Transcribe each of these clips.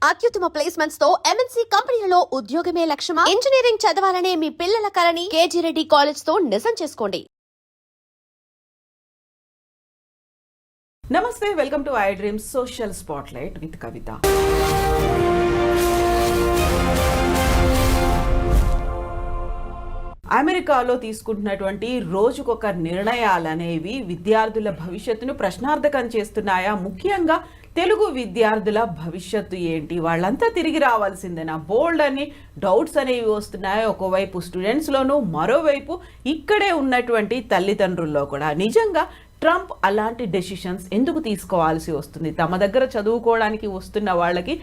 అత్యుత్తమ ప్లేస్మెంట్స్ తో ఎంఎన్సీ కంపెనీలలో ఉద్యోగమే లక్ష్యమా? ఇంజనీరింగ్ చదవాలనే మీ పిల్లల కలని కేజీ రెడ్డి కాలేజ్ తో నిజం చేసుకోండి. నమస్తే, welcome to I dreams social spotlight with Kavitha. అమెరికాలో తీసుకుంటున్నటువంటి రోజుకొక నిర్ణయాలు అనేవి విద్యార్థుల భవిష్యత్తును ప్రశ్నార్థకం చేస్తున్నాయా? ముఖ్యంగా తెలుగు విద్యార్థుల భవిష్యత్తు ఏంటి? వాళ్ళంతా తిరిగి రావాల్సిందేనా? బోల్డ్ అని డౌట్స్ అనేవి వస్తున్నాయి. ఒకవైపు స్టూడెంట్స్లోనూ, మరోవైపు ఇక్కడే ఉన్నటువంటి తల్లిదండ్రుల్లో కూడా. నిజంగా ట్రంప్ అలాంటి డెసిషన్స్ ఎందుకు తీసుకోవాల్సి వస్తుంది? తమ దగ్గర చదువుకోవడానికి వస్తున్న వాళ్ళకి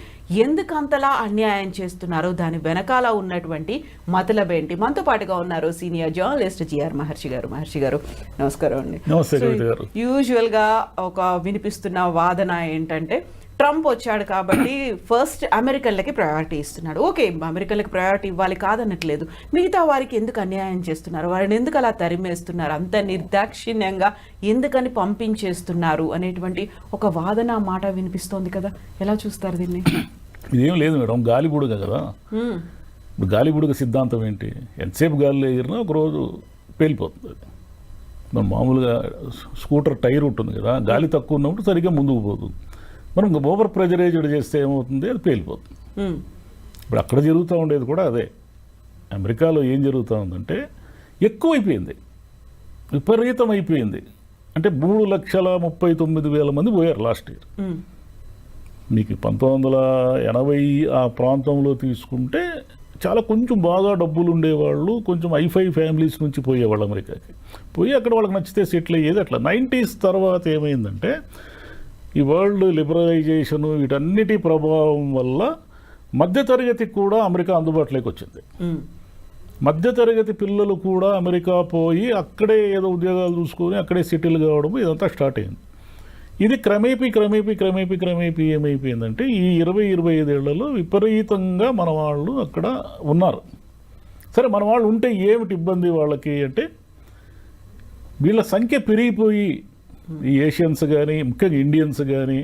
ఎందుకు అంతలా అన్యాయం చేస్తున్నారు? దాని వెనకాల ఉన్నటువంటి మతలబేంటి? మనతో పాటుగా ఉన్నారు సీనియర్ జర్నలిస్ట్ జిఆర్ మహర్షి గారు. నమస్కారం అండి. యూజువల్గా ఒక వినిపిస్తున్న వాదన ఏంటంటే, ట్రంప్ వచ్చాడు కాబట్టి ఫస్ట్ అమెరికన్లకి ప్రయారిటీ ఇస్తున్నాడు. ఓకే, అమెరికన్లకి ప్రయారిటీ ఇవ్వాలి, కాదనట్లేదు. మిగతా వారికి ఎందుకు అన్యాయం చేస్తున్నారు? వారిని ఎందుకు అలా తరిమేస్తున్నారు? అంత నిర్దాక్షిణ్యంగా ఎందుకని పంపించేస్తున్నారు అనేటువంటి ఒక వాదన మాట వినిపిస్తోంది కదా. ఎలా చూస్తారు దీన్ని? ఇదేం లేదు మేడం, గాలిబుడుగ కదా. ఇప్పుడు గాలిబుడుగ సిద్ధాంతం ఏంటి? ఎంతసేపు గాలిలో ఎగిరినా ఒకరోజు పేలిపోతుంది. మనం మామూలుగా స్కూటర్ టైర్ ఉంటుంది కదా, గాలి తక్కువ ఉన్నప్పుడు సరిగ్గా ముందుకు పోతుంది. మనం ఓవర్ ప్రెజరైజ్డ్ చేస్తే ఏమవుతుంది? అది పేలిపోతుంది. ఇప్పుడు అక్కడ జరుగుతూ ఉండేది కూడా అదే. అమెరికాలో ఏం జరుగుతూ ఉందంటే, ఎక్కువైపోయింది, విపరీతం అయిపోయింది. అంటే 3,39,000 మంది పోయారు లాస్ట్ ఇయర్. మీకు 1980 ఆ ప్రాంతంలో తీసుకుంటే చాలా కొంచెం బాగా డబ్బులు ఉండేవాళ్ళు, కొంచెం ఐఫై ఫ్యామిలీస్ నుంచి పోయేవాళ్ళు అమెరికాకి. పోయి అక్కడ వాళ్ళకి నచ్చితే సెటిల్ అయ్యేది. అట్లా 90s తర్వాత ఏమైందంటే, ఈ వరల్డ్ లిబరలైజేషను వీటన్నిటి ప్రభావం వల్ల మధ్యతరగతికి కూడా అమెరికా అందుబాటులోకి వచ్చింది. మధ్యతరగతి పిల్లలు కూడా అమెరికా పోయి అక్కడే ఏదో ఉద్యోగాలు చూసుకొని అక్కడే సెటిల్ కావడం ఇదంతా స్టార్ట్ అయింది. ఇది క్రమేపీ ఏమైపోయిందంటే, ఈ 20-25 ఏళ్లలో విపరీతంగా మన వాళ్ళు అక్కడ ఉన్నారు. సరే, మన వాళ్ళు ఉంటే ఏమిటి ఇబ్బంది వాళ్ళకి అంటే, వీళ్ళ సంఖ్య పెరిగిపోయి, ఈ ఏషియన్స్ కానీ ముఖ్యంగా ఇండియన్స్ కానీ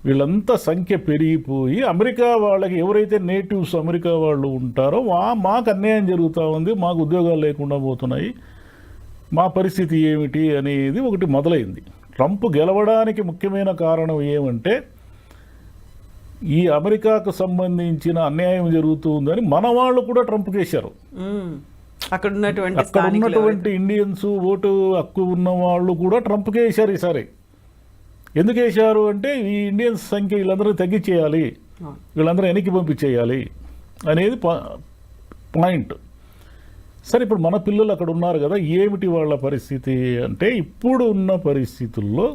వీళ్ళంతా సంఖ్య పెరిగిపోయి అమెరికా వాళ్ళకి ఎవరైతే నేటివ్స్ అమెరికా వాళ్ళు ఉంటారో మాకు అన్యాయం జరుగుతూ ఉంది, మాకు ఉద్యోగాలు లేకుండా పోతున్నాయి, మా పరిస్థితి ఏమిటి అనేది ఒకటి మొదలైంది. ట్రంప్ గెలవడానికి ముఖ్యమైన కారణం ఏమంటే, ఈ అమెరికాకు సంబంధించిన అన్యాయం జరుగుతుందని మన వాళ్ళు కూడా ట్రంప్ చేశారు. అక్కడ ఉన్నటువంటి ఇండియన్స్, ఓటు హక్కు ఉన్న వాళ్ళు కూడా ట్రంప్కే వేశారు ఈసారి. ఎందుకు వేశారు అంటే, ఈ ఇండియన్స్ సంఖ్య వీళ్ళందరూ తగ్గించేయాలి, వీళ్ళందరూ వెనక్కి పంపించేయాలి అనేది పాయింట్. సరే, ఇప్పుడు మన పిల్లలు అక్కడ ఉన్నారు కదా, ఏమిటి వాళ్ళ పరిస్థితి అంటే, ఇప్పుడు ఉన్న పరిస్థితుల్లో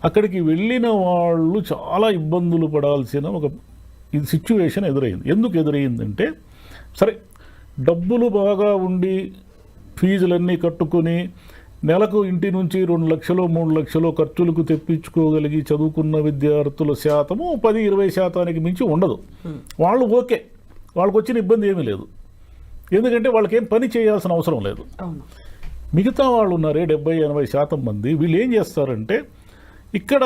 అక్కడికి వెళ్ళిన వాళ్ళు చాలా ఇబ్బందులు పడాల్సిన ఒక సిచ్యువేషన్ ఎదురైంది. ఎందుకు ఎదురైందంటే, సరే డబ్బులు బాగా ఉండి ఫీజులన్నీ కట్టుకొని నెలకు ఇంటి నుంచి 2 లక్షలు 3 లక్షలు ఖర్చులకు తెప్పించుకోగలిగి చదువుకున్న విద్యార్థుల శాతము 10-20% మించి ఉండదు. వాళ్ళు ఓకే, వాళ్ళకు వచ్చిన ఇబ్బంది ఏమీ లేదు, ఎందుకంటే వాళ్ళకేం పని చేయాల్సిన అవసరం లేదు. మిగతా వాళ్ళు ఉన్నారే 70-80% మంది, వీళ్ళు ఏం చేస్తారంటే, ఇక్కడ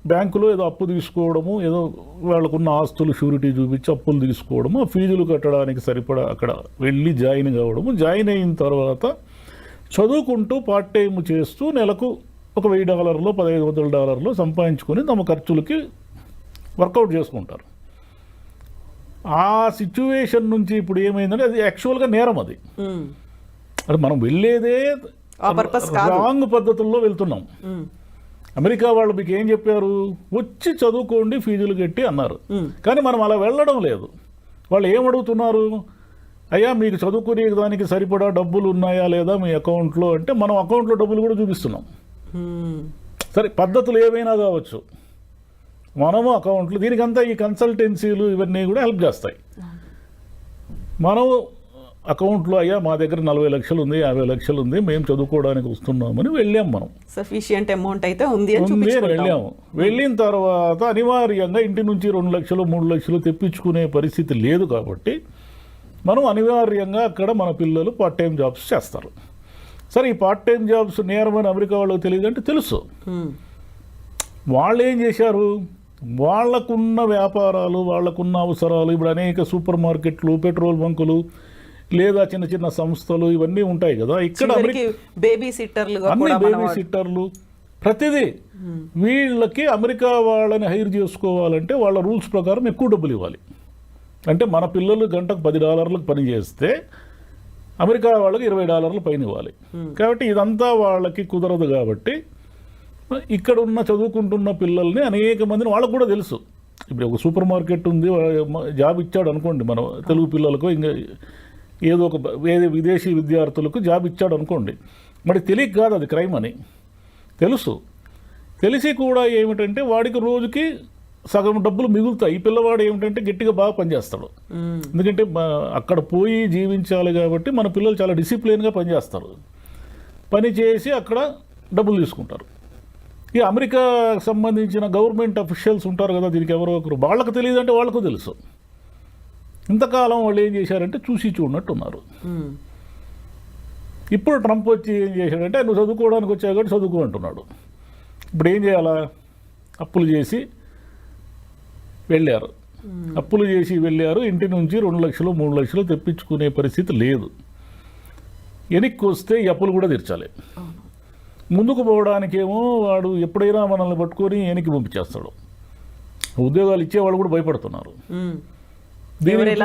బ్యాంకులో ఏదో అప్పు తీసుకోవడము, ఏదో వాళ్ళకున్న ఆస్తులు షూరిటీ చూపించి అప్పులు తీసుకోవడము, ఫీజులు కట్టడానికి సరిపడా అక్కడ వెళ్ళి జాయిన్ కావడము, జాయిన్ అయిన తర్వాత చదువుకుంటూ పార్ట్ టైం చేస్తూ నెలకు ఒక $1,000 $1,500 సంపాదించుకొని తమ ఖర్చులకి వర్కౌట్ చేసుకుంటారు. ఆ సిచ్యువేషన్ నుంచి ఇప్పుడు ఏమైందంటే, అది యాక్చువల్గా నేరం. అది మనం వెళ్ళేదే రాంగ్ పద్ధతుల్లో వెళ్తున్నాం. అమెరికా వాళ్ళు మీకు ఏం చెప్పారు? వచ్చి చదువుకోండి, ఫీజులు కట్టి అన్నారు. కానీ మనం అలా వెళ్ళడం లేదు. వాళ్ళు ఏమడుగుతున్నారు? అయ్యా, మీకు చదువుకునే దానికి సరిపడా డబ్బులు ఉన్నాయా లేదా మీ అకౌంట్లో అంటే, మనం అకౌంట్లో డబ్బులు కూడా చూపిస్తున్నాం. సరే, పద్ధతులు ఏవైనా కావచ్చు, మనము అకౌంట్లు, దీనికంతా ఈ కన్సల్టెన్సీలు ఇవన్నీ కూడా హెల్ప్ చేస్తాయి. మనం అకౌంట్లో, అయ్యా మా దగ్గర 40 లక్షలు ఉంది, 50 లక్షలు ఉంది, మేము చదువుకోవడానికి వస్తున్నామని వెళ్ళాం. మనం సఫిషియంట్ అమౌంట్ అయితే ఉంది అని వెళ్ళాము. వెళ్ళిన తర్వాత అనివార్యంగా ఇంటి నుంచి 2 లక్షలు 3 లక్షలు తెప్పించుకునే పరిస్థితి లేదు కాబట్టి మనం అనివార్యంగా అక్కడ మన పిల్లలు పార్ట్ టైం జాబ్స్ చేస్తారు. సరే, ఈ పార్ట్ టైం జాబ్స్ నేరమని అమెరికా వాళ్ళకి తెలియదు అంటే తెలుసు. వాళ్ళు ఏం చేశారు? వాళ్ళకున్న వ్యాపారాలు, వాళ్ళకున్న అవసరాలు, ఇప్పుడు అనేక సూపర్ మార్కెట్లు, పెట్రోల్ బంకులు, లేదా చిన్న చిన్న సంస్థలు ఇవన్నీ ఉంటాయి కదా. ఇక్కడ బేబీ సిట్టర్లు, అన్ని బేబీ సిట్టర్లు, ప్రతిదీ వీళ్ళకి అమెరికా వాళ్ళని హైర్ చేసుకోవాలంటే వాళ్ళ రూల్స్ ప్రకారం ఎక్కువ డబ్బులు ఇవ్వాలి. అంటే మన పిల్లలు గంటకు $10 పని చేస్తే అమెరికా వాళ్ళకి $20 పైన ఇవ్వాలి. కాబట్టి ఇదంతా వాళ్ళకి కుదరదు. కాబట్టి ఇక్కడ ఉన్న చదువుకుంటున్న పిల్లల్ని అనేక మందిని వాళ్ళకు కూడా తెలుసు. ఇప్పుడు ఒక సూపర్ మార్కెట్ ఉంది, జాబ్ ఇచ్చాడు అనుకోండి మన తెలుగు పిల్లలకు, ఇంకా ఏదో ఒక విదేశీ విద్యార్థులకు జాబ్ ఇచ్చాడు అనుకోండి, మరి తెలియక కాదు అది క్రైమ్ అని తెలుసు. తెలిసి కూడా ఏమిటంటే వాడికి రోజుకి సగం డబ్బులు మిగులుతాయి. ఈ పిల్లవాడు ఏమిటంటే గట్టిగా బాగా పనిచేస్తాడు. ఎందుకంటే అక్కడ పోయి జీవించాలి కాబట్టి మన పిల్లలు చాలా డిసిప్లిన్గా పనిచేస్తారు. పని చేసి అక్కడ డబ్బులు తీసుకుంటారు. ఈ అమెరికాకు సంబంధించిన గవర్నమెంట్ అఫీషియల్స్ ఉంటారు కదా, దీనికి ఎవరో ఒకరు, వాళ్ళకు తెలియదు అంటే వాళ్ళకు తెలుసు. ఇంతకాలం వాళ్ళు ఏం చేశారంటే చూసి చూడనట్టు ఉన్నారు. ఇప్పుడు ట్రంప్ వచ్చి ఏం చేశాడంటే నువ్వు చదువుకోవడానికి వచ్చావు కాబట్టి చదువుకో అంటున్నాడు. ఇప్పుడు ఏం చేయాలా? అప్పులు చేసి వెళ్ళారు. అప్పులు చేసి వెళ్ళారు. ఇంటి నుంచి 2 లక్షలు 3 లక్షలు తెప్పించుకునే పరిస్థితి లేదు. వెనక్కి వస్తే ఈ అప్పులు కూడా తీర్చాలి. ముందుకు పోవడానికేమో వాడు ఎప్పుడైనా మనల్ని పట్టుకొని వెనక్కి పంపించేస్తాడు. ఉద్యోగాలు ఇచ్చేవాళ్ళు కూడా భయపడుతున్నారు. దీనికి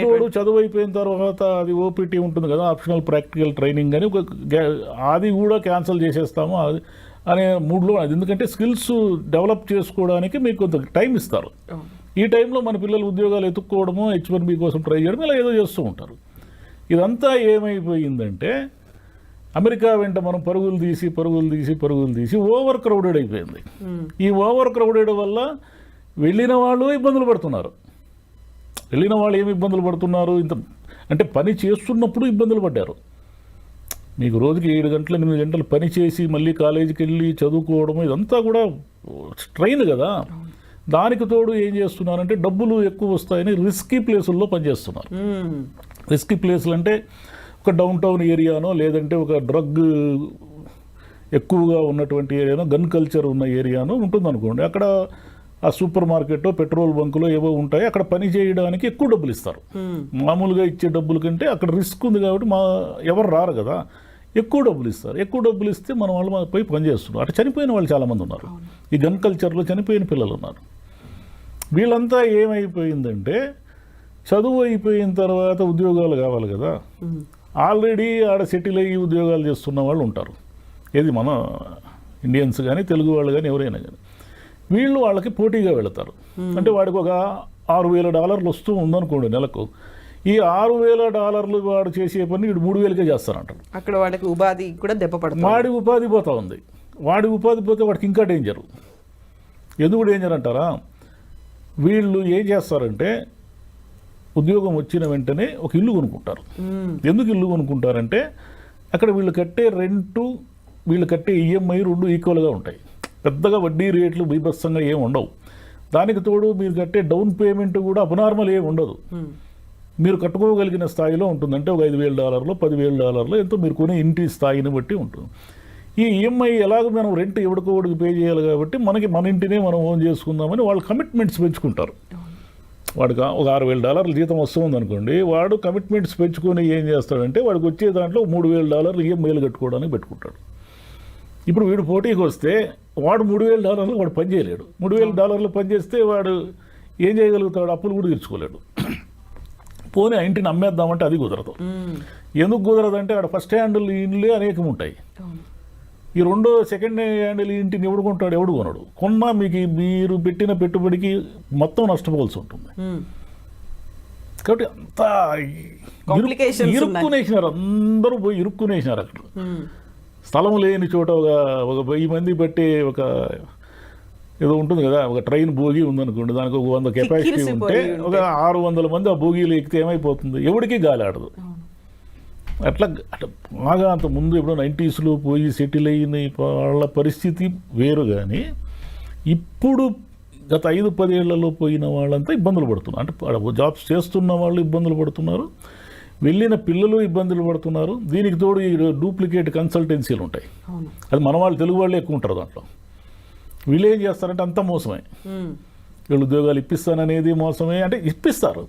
తోడు చదువు అయిపోయిన తర్వాత అది ఓపీటీ ఉంటుంది కదా, ఆప్షనల్ ప్రాక్టికల్ ట్రైనింగ్ అని, అది కూడా క్యాన్సిల్ చేసేస్తాము అనే మూడ్లో. అది ఎందుకంటే స్కిల్స్ డెవలప్ చేసుకోవడానికి మీకు కొంత టైం ఇస్తారు. ఈ టైంలో మన పిల్లలు ఉద్యోగాలు ఎత్తుక్కోవడము, H1B కోసం ట్రై చేయడం, ఇలా ఏదో చేస్తూ ఉంటారు. ఇదంతా ఏమైపోయిందంటే అమెరికా వెంట మనం పరుగులు తీసి ఓవర్ క్రౌడెడ్ అయిపోయింది. ఈ ఓవర్ క్రౌడెడ్ వల్ల వెళ్ళిన వాళ్ళు ఇబ్బందులు పడుతున్నారు. వెళ్ళిన వాళ్ళు ఏమి ఇబ్బందులు పడుతున్నారు? అంటే పని చేస్తున్నప్పుడు ఇబ్బందులు పడ్డారు. మీకు రోజుకి 7 గంటలు 8 గంటలు పని చేసి మళ్ళీ కాలేజీకి వెళ్ళి చదువుకోవడం, ఇదంతా కూడా స్ట్రెయిన్ కదా. దానికి తోడు ఏం చేస్తున్నారంటే డబ్బులు ఎక్కువ వస్తాయని రిస్కీ ప్లేసుల్లో పనిచేస్తున్నారు. రిస్కీ ప్లేసులు అంటే ఒక డౌన్ టౌన్ ఏరియానో, లేదంటే ఒక డ్రగ్ ఎక్కువగా ఉన్నటువంటి ఏరియానో, గన్ కల్చర్ ఉన్న ఏరియానో ఉంటుందనుకోండి. అక్కడ ఆ సూపర్ మార్కెట్, పెట్రోల్ బంకులో ఏవో ఉంటాయి, అక్కడ పని చేయడానికి ఎక్కువ డబ్బులు ఇస్తారు. మామూలుగా ఇచ్చే డబ్బుల కంటే అక్కడ రిస్క్ ఉంది కాబట్టి ఎవరు రారు కదా, ఎక్కువ డబ్బులు ఇస్తారు. ఎక్కువ డబ్బులు ఇస్తే మన వాళ్ళు పోయి పని చేస్తున్నారు. అటు చనిపోయిన వాళ్ళు చాలామంది ఉన్నారు. ఈ గన్ కల్చర్లో చనిపోయిన పిల్లలు ఉన్నారు. వీళ్ళంతా ఏమైపోయిందంటే చదువు అయిపోయిన తర్వాత ఉద్యోగాలు కావాలి కదా, ఆల్రెడీ ఆడ సెటిల్ అయ్యి ఉద్యోగాలు చేస్తున్న వాళ్ళు ఉంటారు. ఏది మన ఇండియన్స్ కానీ తెలుగు వాళ్ళు కానీ ఎవరైనా కానీ, వీళ్ళు వాళ్ళకి పోటీగా వెళతారు. అంటే వాడికి ఒక $6,000 వస్తూ ఉందనుకోండి నెలకు. ఈ $6,000 వాడు చేసే పని వీడు 3,000కే చేస్తారంటారు. అక్కడ వాడికి ఉపాధి కూడా దెబ్బపడుతుంది. వాడి ఉపాధి పోతా ఉంది. వాడి ఉపాధి పోతే వాడికి ఇంకా డేంజరు. ఎందుకు డేంజర్ అంటారా? వీళ్ళు ఏం చేస్తారంటే ఉద్యోగం వచ్చిన వెంటనే ఒక ఇల్లు కొనుక్కుంటారు. ఎందుకు ఇల్లు కొనుక్కుంటారంటే అక్కడ వీళ్ళు కట్టే రెంటు, వీళ్ళు కట్టే EMI 2 ఈక్వల్గా ఉంటాయి. పెద్దగా వడ్డీ రేట్లు బీభత్సంగా ఏమి ఉండవు. దానికి తోడు మీరు కట్టే డౌన్ పేమెంట్ కూడా అబ్నార్మల్ ఏమి ఉండదు. మీరు కట్టుకోగలిగిన స్థాయిలో ఉంటుంది. అంటే ఒక $5,000 $10,000 ఎంతో మీరు కొనే ఇంటి స్థాయిని బట్టి ఉంటుంది. ఈ EMI ఎలాగో మనం రెంట్ ఎవడికోడికి పే చేయాలి కాబట్టి మన ఇంటినే మనం ఓన్ చేసుకుందామని వాళ్ళు కమిట్మెంట్స్ పెంచుకుంటారు. వాడికి ఒక $6,000 జీతం వస్తుంది అనుకోండి, వాడు కమిట్మెంట్స్ పెంచుకొని ఏం చేస్తాడంటే వాడికి వచ్చే దాంట్లో $3,000 EMIలు కట్టుకోవడానికి పెట్టుకుంటాడు. ఇప్పుడు వీడు పోటీకి వస్తే వాడు $3,000 వాడు పని చేయలేడు. $3,000 పని చేస్తే వాడు ఏం చేయగలుగుతాడు? అప్పులు కూడా తీర్చుకోలేడు. పోనీ ఆ ఇంటిని అమ్మేద్దామంటే అది కుదరదు. ఎందుకు కుదరదంటే ఆడ ఫస్ట్ హ్యాండిల్ ఇండ్లే అనేకం ఉంటాయి. ఈ సెకండ్ హ్యాండిల్ ఇంటిని ఎవడు కొంటాడు? ఎవడు కొనడు. కొన్నా మీకు మీరు పెట్టిన పెట్టుబడికి మొత్తం నష్టపోవాల్సి ఉంటుంది. కాబట్టి అంతా ఇరుక్కునేసినారు. అందరూ పోయి ఇరుక్కునేసినారు. అక్కడ స్థలం లేని చోట ఒక 1000 మంది బట్టి ఒక ఏదో ఉంటుంది కదా, ఒక ట్రైన్ బోగి ఉందనుకోండి, దానికి ఒక 100 కెపాసిటీ ఉంటే ఒక 600 మంది ఆ బోగీలు ఎక్కితే ఏమైపోతుంది? ఎవరికి గాలి ఆడదు. అట్లా బాగా అంత ముందు ఎప్పుడో 90sలో పోయి సెటిల్ అయిన వాళ్ళ పరిస్థితి వేరు. కానీ ఇప్పుడు గత 5-10 ఏళ్లలో పోయిన వాళ్ళంతా ఇబ్బందులు పడుతున్నారు. అంటే జాబ్స్ చేస్తున్న వాళ్ళు ఇబ్బందులు పడుతున్నారు, వెళ్ళిన పిల్లలు ఇబ్బందులు పడుతున్నారు. దీనికి తోడు ఈ డూప్లికేట్ కన్సల్టెన్సీలు ఉంటాయి. అది మన వాళ్ళు తెలుగు వాళ్ళే ఎక్కువ ఉంటారు దాంట్లో. వీళ్ళు ఏం చేస్తారంటే అంత మోసమే. వీళ్ళు ఉద్యోగాలు ఇప్పిస్తాననేది మోసమే, అంటే ఇప్పిస్తారు,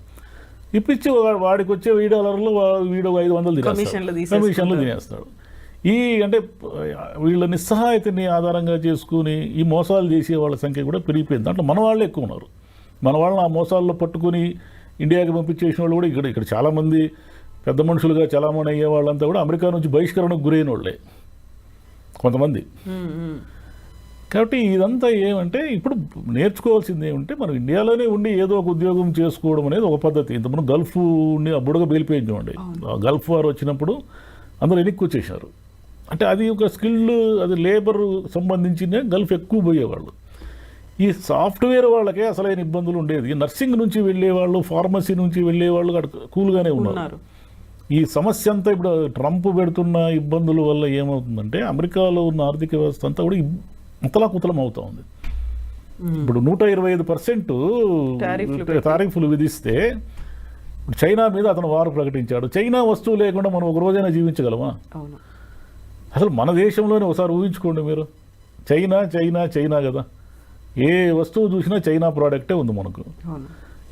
ఇప్పించి వాడికి వచ్చే $1000 వీడు 500 కమిషన్లు తినేస్తాడు. ఈ అంటే వీళ్ళ నిస్సహాయతని ఆధారంగా చేసుకుని ఈ మోసాలు చేసే వాళ్ళ సంఖ్య కూడా పెరిగిపోయింది. దాంట్లో మన వాళ్ళే ఎక్కువ ఉన్నారు. మన వాళ్ళని ఆ మోసాల్లో పట్టుకుని ఇండియాకి పంపించేసిన వాళ్ళు కూడా ఇక్కడ చాలామంది పెద్ద మనుషులుగా చలామణి అయ్యే వాళ్ళంతా కూడా అమెరికా నుంచి బహిష్కరణకు గురైన వాళ్ళే కొంతమంది. కాబట్టి ఇదంతా ఏమంటే ఇప్పుడు నేర్చుకోవాల్సింది ఏమంటే మనం ఇండియాలోనే ఉండి ఏదో ఒక ఉద్యోగం చేసుకోవడం అనేది ఒక పద్ధతి. ఇంతకుముందు గల్ఫ్ని బుడగ పేలిపోయించండి, గల్ఫ్ వార్ వచ్చినప్పుడు అందరూ వెనక్కి వచ్చేసారు. అంటే అది ఒక స్కిల్, అది లేబర్ సంబంధించిన గల్ఫ్ ఎక్కువ పోయేవాళ్ళు. ఈ సాఫ్ట్వేర్ వాళ్ళకే అసలైన ఇబ్బందులు ఉండేది. నర్సింగ్ నుంచి వెళ్ళేవాళ్ళు, ఫార్మసీ నుంచి వెళ్ళేవాళ్ళు అక్కడ కూల్గానే ఉన్నారు. ఈ సమస్య అంతా ఇప్పుడు ట్రంప్ పెడుతున్న ఇబ్బందుల వల్ల ఏమవుతుందంటే అమెరికాలో ఉన్న ఆర్థిక వ్యవస్థ అంతా కూడా ముతలాకుతలం అవుతా ఉంది. ఇప్పుడు 125% టారిఫ్లు విధిస్తే చైనా మీద అతను వారు ప్రకటించాడు. చైనా వస్తువు లేకుండా మనం ఒక రోజైనా జీవించగలమా? అసలు మన దేశంలోనే ఒకసారి ఊహించుకోండి మీరు, చైనా చైనా చైనా కదా, ఏ వస్తువు చూసినా చైనా ప్రోడక్టే ఉంది మనకు.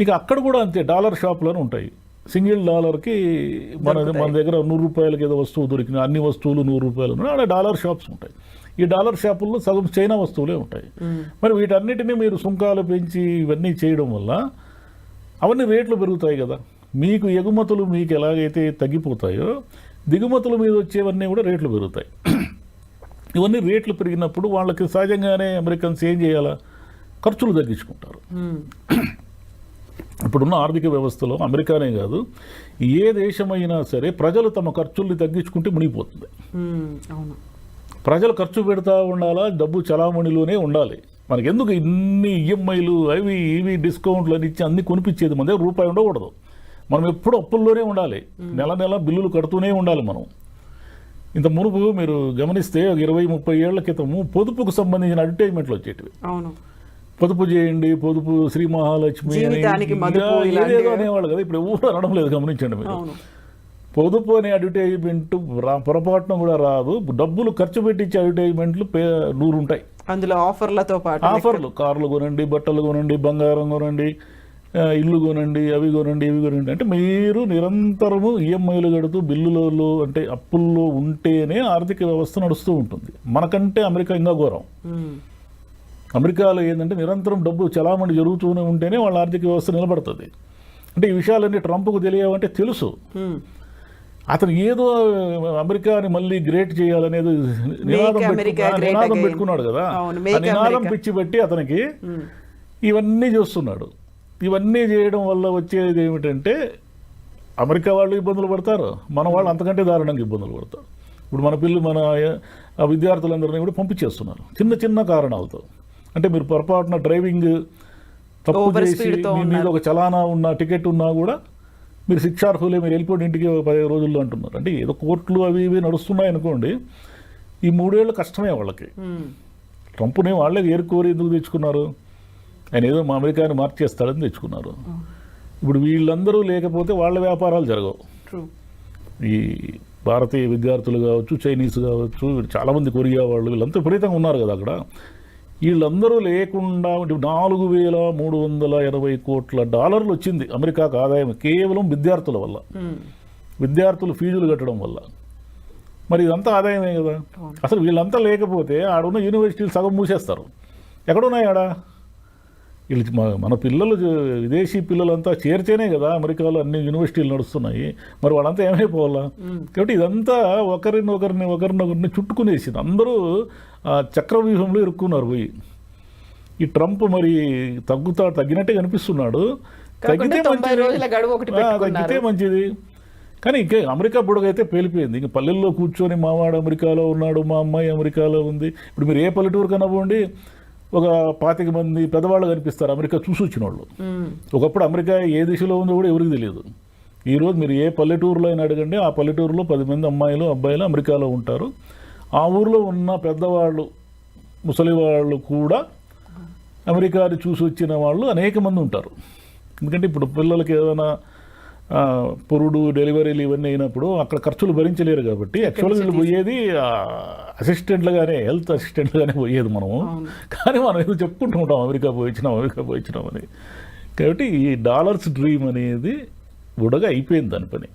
ఇక అక్కడ కూడా అంతే, డాలర్ షాపులోనే ఉంటాయి. సింగిల్ డాలర్కి మన దగ్గర $100 ఏదో వస్తువు దొరికిన అన్ని వస్తువులు $100 ఉన్నాయి, అక్కడ డాలర్ షాప్స్ ఉంటాయి. ఈ డాలర్ షాపుల్లో సగం చైనా వస్తువులే ఉంటాయి. మరి వీటన్నిటినీ మీరు సుంకాలు పెంచి ఇవన్నీ చేయడం వల్ల అవన్నీ రేట్లు పెరుగుతాయి కదా. మీకు ఎగుమతులు మీకు ఎలాగైతే తగ్గిపోతాయో దిగుమతుల మీద వచ్చేవన్నీ కూడా రేట్లు పెరుగుతాయి. ఇవన్నీ రేట్లు పెరిగినప్పుడు వాళ్ళకి సహజంగానే అమెరికన్స్ ఏం చేయాలా, ఖర్చులు తగ్గించుకుంటారు. ఇప్పుడున్న ఆర్థిక వ్యవస్థలో అమెరికానే కాదు ఏ దేశమైనా సరే ప్రజలు తమ ఖర్చుల్ని తగ్గించుకుంటే మునిగిపోతుంది. ప్రజలు ఖర్చు పెడతా ఉండాలా, డబ్బు చలామణిలోనే ఉండాలి. మనకి ఎందుకు ఇన్ని ఈఎంఐలు అవి ఇవి డిస్కౌంట్లు అని ఇచ్చి అన్ని కొనిపించేది, మన దగ్గర రూపాయి ఉండకూడదు. మనం ఎప్పుడు అప్పుల్లోనే ఉండాలి, నెల నెల బిల్లులు కడుతూనే ఉండాలి. మనం ఇంత మునుపు మీరు గమనిస్తే 20-30 ఏళ్ల క్రితము పొదుపుకు సంబంధించిన అడ్వర్టైజ్మెంట్లు వచ్చేటివి. పొదుపు చేయండి, పొదుపు శ్రీ మహాలక్ష్మి ఏదేదో అనేవాళ్ళు కదా. ఇప్పుడు ఎవరు అనడం లేదు, గమనించండి మీరు. పొదుపు అనే అడ్వర్టైజ్మెంట్ పొరపాటున కూడా రాదు. డబ్బులు ఖర్చు పెట్టించే అడ్వర్టైజ్మెంట్లు 100 ఉంటాయి. అందులో ఆఫర్లతో పాటు ఆఫర్లు, కార్లు కొనండి, బట్టలు కొనండి, బంగారం కొనండి, ఇల్లు కొనండి, అవి కొనండి, ఇవి కొనండి. అంటే మీరు నిరంతరము ఈఎంఐలు కడుతూ బిల్లులలో అంటే అప్పుల్లో ఉంటేనే ఆర్థిక వ్యవస్థ నడుస్తూ ఉంటుంది. మనకంటే అమెరికా ఇంకా ఘోరం. అమెరికాలో ఏంటంటే నిరంతరం డబ్బు చలామణి జరుగుతూనే ఉంటేనే వాళ్ళ ఆర్థిక వ్యవస్థ నిలబడుతుంది. అంటే ఈ విషయాలన్నీ ట్రంప్కు తెలియవంటే తెలుసు. అతను ఏదో అమెరికాని మళ్ళీ గ్రేట్ చేయాలనేది నినాదం పెట్టుకున్నాడు కదా. ఆ నినాదం పిచ్చి పెట్టి అతనికి ఇవన్నీ చేస్తున్నాడు. ఇవన్నీ చేయడం వల్ల వచ్చేది ఏమిటంటే అమెరికా వాళ్ళు ఇబ్బందులు పడతారు, మన వాళ్ళు అంతకంటే దారుణంగా ఇబ్బందులు పడతారు. ఇప్పుడు మన విద్యార్థులందరినీ కూడా పంపించేస్తున్నారు చిన్న చిన్న కారణాలతో. అంటే మీరు పొరపాటున డ్రైవింగ్ తప్పు చేసి మీ మీద ఒక చలానా ఉన్న టికెట్ ఉన్నా కూడా మీరు శిక్షార్హులే, మీరు వెళ్ళిపోయిన ఇంటికి 15 రోజుల్లో అంటున్నారు. అంటే ఏదో కోర్టులు అవి ఇవి నడుస్తున్నాయి అనుకోండి, ఈ 3 ఏళ్ళు కష్టమే వాళ్ళకి. ట్రంప్ని వాళ్ళే ఏరుకోరి ఎందుకు తెచ్చుకున్నారు? ఆయన ఏదో మా అమెరికాని మార్చేస్తాడని తెచ్చుకున్నారు. ఇప్పుడు వీళ్ళందరూ లేకపోతే వాళ్ళ వ్యాపారాలు జరగవు. ఈ భారతీయ విద్యార్థులు కావచ్చు, చైనీస్ కావచ్చు, చాలామంది కొరియా వాళ్ళు, వీళ్ళంతా విపరీతంగా ఉన్నారు కదా అక్కడ. వీళ్ళందరూ లేకుండా $4,320 కోట్ల వచ్చింది అమెరికాకు ఆదాయం కేవలం విద్యార్థుల వల్ల, విద్యార్థులు ఫీజులు కట్టడం వల్ల. మరి ఇదంతా ఆదాయమే కదా. అసలు వీళ్ళంతా లేకపోతే ఆడున్న యూనివర్సిటీలు సగం మూసేస్తారు. ఎక్కడున్నాయి ఆడ? వీళ్ళు మన పిల్లలు, విదేశీ పిల్లలంతా చేర్చేనే కదా అమెరికాలో అన్ని యూనివర్సిటీలు నడుస్తున్నాయి. మరి వాళ్ళంతా ఏమైపోవాలా? కాబట్టి ఇదంతా ఒకరినొకరిని చుట్టుకునేసింది. అందరూ చక్రవ్యూహంలో ఇరుక్కున్నారు పోయి. ఈ ట్రంప్ మరి తగ్గినట్టే కనిపిస్తున్నాడు. తగ్గితే మంచిది. కానీ ఇంకే అమెరికా బుడగైతే పేలిపోయింది. ఇంక పల్లెల్లో కూర్చొని మావాడు అమెరికాలో ఉన్నాడు, మా అమ్మాయి అమెరికాలో ఉంది. ఇప్పుడు మీరు ఏ పల్లెటూరు కన్నా పోండి, ఒక 25 మంది పెద్దవాళ్ళు కనిపిస్తారు అమెరికా చూసి వచ్చిన వాళ్ళు. ఒకప్పుడు అమెరికా ఏ దిశలో ఉందో కూడా ఎవరికి తెలియదు. ఈరోజు మీరు ఏ పల్లెటూరులో అయినా అడగండి, ఆ పల్లెటూరులో 10 మంది అమ్మాయిలు అబ్బాయిలు అమెరికాలో ఉంటారు. ఆ ఊరిలో ఉన్న పెద్దవాళ్ళు, ముసలి వాళ్ళు కూడా అమెరికాని చూసి వచ్చిన వాళ్ళు అనేక మంది ఉంటారు. ఎందుకంటే ఇప్పుడు పిల్లలకి ఏదైనా పురుడు డెలివరీలు ఇవన్నీ అయినప్పుడు అక్కడ ఖర్చులు భరించలేరు కాబట్టి యాక్చువల్గా వీళ్ళు పోయేది అసిస్టెంట్లుగానే, హెల్త్ అసిస్టెంట్లుగానే పోయేది మనము. కానీ మనం ఏదో చెప్పుకుంటూ ఉంటాం అమెరికా పోయించినాం అని. కాబట్టి ఈ డాలర్స్ డ్రీమ్ అనేది బుడగా అయిపోయింది దాని పని.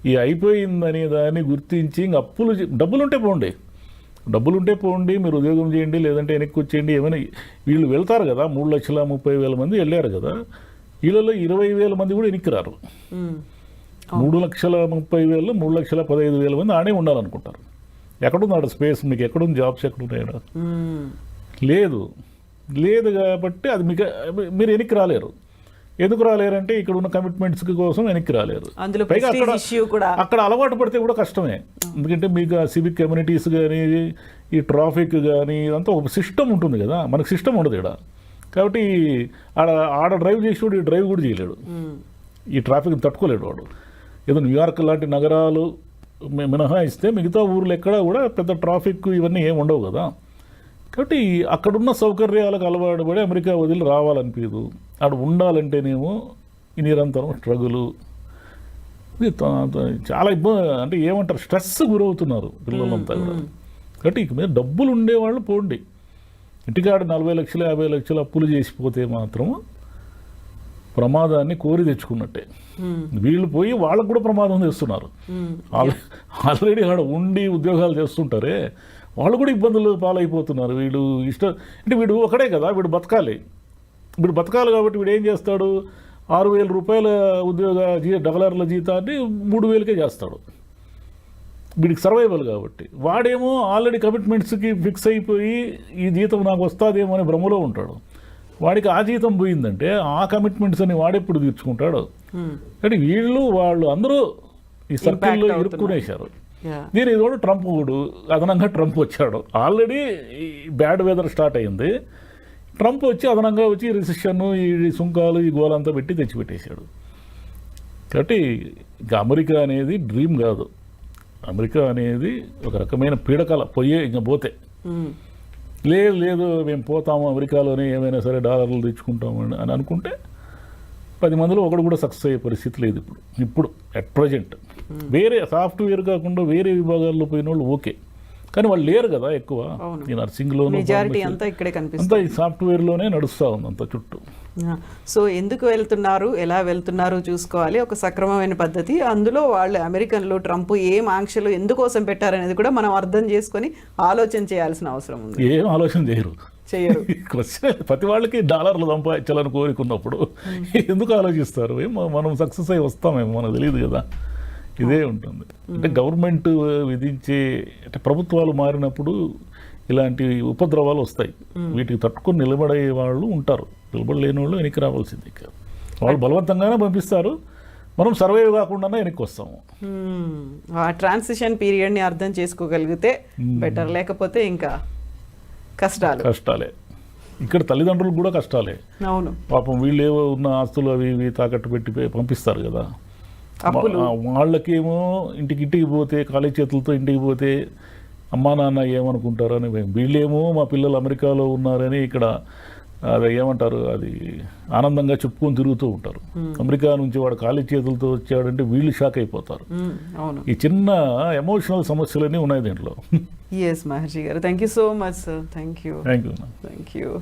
ఈ అయిపోయిందనే దాన్ని గుర్తించి ఇంక డబ్బులుంటే పోండి, మీరు ఉద్యోగం చేయండి, లేదంటే వెనక్కి వచ్చేయండి, ఏమైనా వీళ్ళు వెళ్తారు కదా. 3,30,000 మంది వెళ్ళారు కదా, వీళ్ళలో 20,000 మంది కూడా వెనక్కి రారు. 3,30,000, 3,15,000 మంది ఆడే ఉండాలనుకుంటారు. ఎక్కడున్నాడు స్పేస్, మీకు ఎక్కడుంది జాబ్స్, ఎక్కడున్నాయో లేదు కాబట్టి అది మీరు వెనక్కి రాలేరు. ఎందుకు రాలేరంటే ఇక్కడ ఉన్న కమిట్మెంట్స్ కోసం వెనక్కి రాలేరు. పైగా అక్కడ అలవాటు పడితే కూడా కష్టమే. ఎందుకంటే మీకు ఆ సివిక్ కమ్యూనిటీస్ కానీ, ఈ ట్రాఫిక్ కానీ, ఇదంతా ఒక సిస్టమ్ ఉంటుంది కదా, మనకు సిస్టమ్ ఉండదు ఇక్కడ. కాబట్టి ఆడ డ్రైవ్ చేసేవాడు ఈ డ్రైవ్ కూడా చేయలేడు, ఈ ట్రాఫిక్ని తట్టుకోలేడు వాడు. ఏదో న్యూయార్క్ లాంటి నగరాలు మినహాయిస్తే మిగతా ఊర్లు ఎక్కడా కూడా పెద్ద ట్రాఫిక్ ఇవన్నీ ఏమి ఉండవు కదా. కాబట్టి అక్కడున్న సౌకర్యాలకు అలవాటు పడి అమెరికా వదిలి రావాలనిపించదు. అక్కడ ఉండాలంటేనేమో ఈ నిరంతరం స్ట్రగులు, చాలా ఇబ్బంది, అంటే ఏమంటారు, స్ట్రెస్ గురవుతున్నారు పిల్లలంతా కూడా. కాబట్టి ఇక మీద డబ్బులు ఉండేవాళ్ళు పోండి. ఇంటికాడ 40 లక్షలు 50 లక్షలు అప్పులు చేసిపోతే మాత్రం ప్రమాదాన్ని కోరి తెచ్చుకున్నట్టే. వీళ్ళు పోయి వాళ్ళకు కూడా ప్రమాదం తెస్తున్నారు. ఆల్రెడీ ఆడ ఉండి ఉద్యోగాలు చేస్తుంటారే వాళ్ళు కూడా ఇబ్బందులు పాలైపోతున్నారు. వీడు ఒకడే కదా, వీడు బతకాలి కాబట్టి వీడు ఏం చేస్తాడు, 6,000 రూపాయల డాలర్ల జీతాన్ని 3,000కే చేస్తాడు. వీడికి సర్వైవల్ కాబట్టి. వాడేమో ఆల్రెడీ కమిట్మెంట్స్కి ఫిక్స్ అయిపోయి ఈ జీతం నాకు వస్తుందేమో అనే భ్రమలో ఉంటాడు. వాడికి ఆ జీతం పోయిందంటే ఆ కమిట్మెంట్స్ అని వాడెప్పుడు తీర్చుకుంటాడు. అంటే వాళ్ళు అందరూ ఈ సర్కిల్లో ఇరుక్కునేశారు. దీని ఇదోడు అదనంగా ట్రంప్ వచ్చాడు. ఆల్రెడీ బ్యాడ్ వెదర్ స్టార్ట్ అయింది. ట్రంప్ అదనంగా వచ్చి రిసెషన్, ఈ సుంకాలు, ఈ గోలంతా పెట్టి తెచ్చిపెట్టేశాడు. కాబట్టి ఇంకా అమెరికా అనేది డ్రీమ్ కాదు. అమెరికా అనేది ఒక రకమైన పీడకల, ఇంకా పోతే లేదు మేము పోతాము అమెరికాలోనే, ఏమైనా సరే డాలర్లు తెచ్చుకుంటాము అని అనుకుంటే 10 మందిలో ఒకడు కూడా సక్సెస్ అయ్యే పరిస్థితి లేదు ఇప్పుడు అట్ ప్రజెంట్. వేరే సాఫ్ట్వేర్ కాకుండా వేరే విభాగాల్లో పోయిన వాళ్ళు ఓకే, కానీ వాళ్ళు లేరు కదా ఎక్కువ. ఈ నర్సింగ్లోనూ అంతా ఈ సాఫ్ట్వేర్లోనే నడుస్తూ ఉంది అంత చుట్టూ. సో ఎందుకు వెళ్తున్నారు, ఎలా వెళ్తున్నారు చూసుకోవాలి, ఒక సక్రమమైన పద్ధతి. అందులో వాళ్ళు అమెరికన్లు ట్రంప్ ఏం ఆంక్షలు ఎందుకోసం పెట్టారనేది కూడా మనం అర్థం చేసుకొని ఆలోచన చేయాల్సిన అవసరం ఉంది. ఏం ఆలోచన చేయరు. ప్రతి వాళ్ళకి డాలర్లు సంపాదించాలని కోరుకున్నప్పుడు ఎందుకు ఆలోచిస్తారు? మనం సక్సెస్ అయ్యి వస్తామేమో మనకు తెలియదు కదా. ఇదే ఉంటుంది. అంటే గవర్నమెంట్ విధించే, అంటే ప్రభుత్వాలు మారినప్పుడు ఇలాంటి ఉపద్రవాలు వస్తాయి. వీటికి తట్టుకొని నిలబడే వాళ్ళు ఉంటారు, నిలబడలేని వాళ్ళు వెనక్కి రావాల్సింది. వాళ్ళు బలవంతంగానే పంపిస్తారు, మనం సర్వైవ్ కాకుండా వెనక్కి వస్తాము. ఆ ట్రాన్సిషన్ పీరియడ్ని అర్థం చేసుకోగలిగితే బెటర్, లేకపోతే ఇంకా కష్టాలే. ఇక్కడ తల్లిదండ్రులకు కూడా కష్టాలే. అవును, పాపం వీళ్ళు ఏవో ఉన్న ఆస్తులు అవి ఇవి తాకట్టు పెట్టి పంపిస్తారు కదా. వాళ్ళకేమో ఇంటికి పోతే, ఖాళీ చేతులతో ఇంటికి పోతే అమ్మా నాన్న ఏమనుకుంటారు అని, వీళ్ళేమో మా పిల్లలు అమెరికాలో ఉన్నారని ఇక్కడ అది ఏమంటారు, అది ఆనందంగా చెప్పుకొని తిరుగుతూ ఉంటారు. అమెరికా నుంచి వాడు ఖాళీ చేతులతో వచ్చాడంటే వీళ్ళు షాక్ అయిపోతారు. ఈ చిన్న ఎమోషనల్ సమస్యలన్నీ ఉన్నాయి దీంట్లో. ఎస్ మహర్షి గారు, thank you so much sir. Thank you.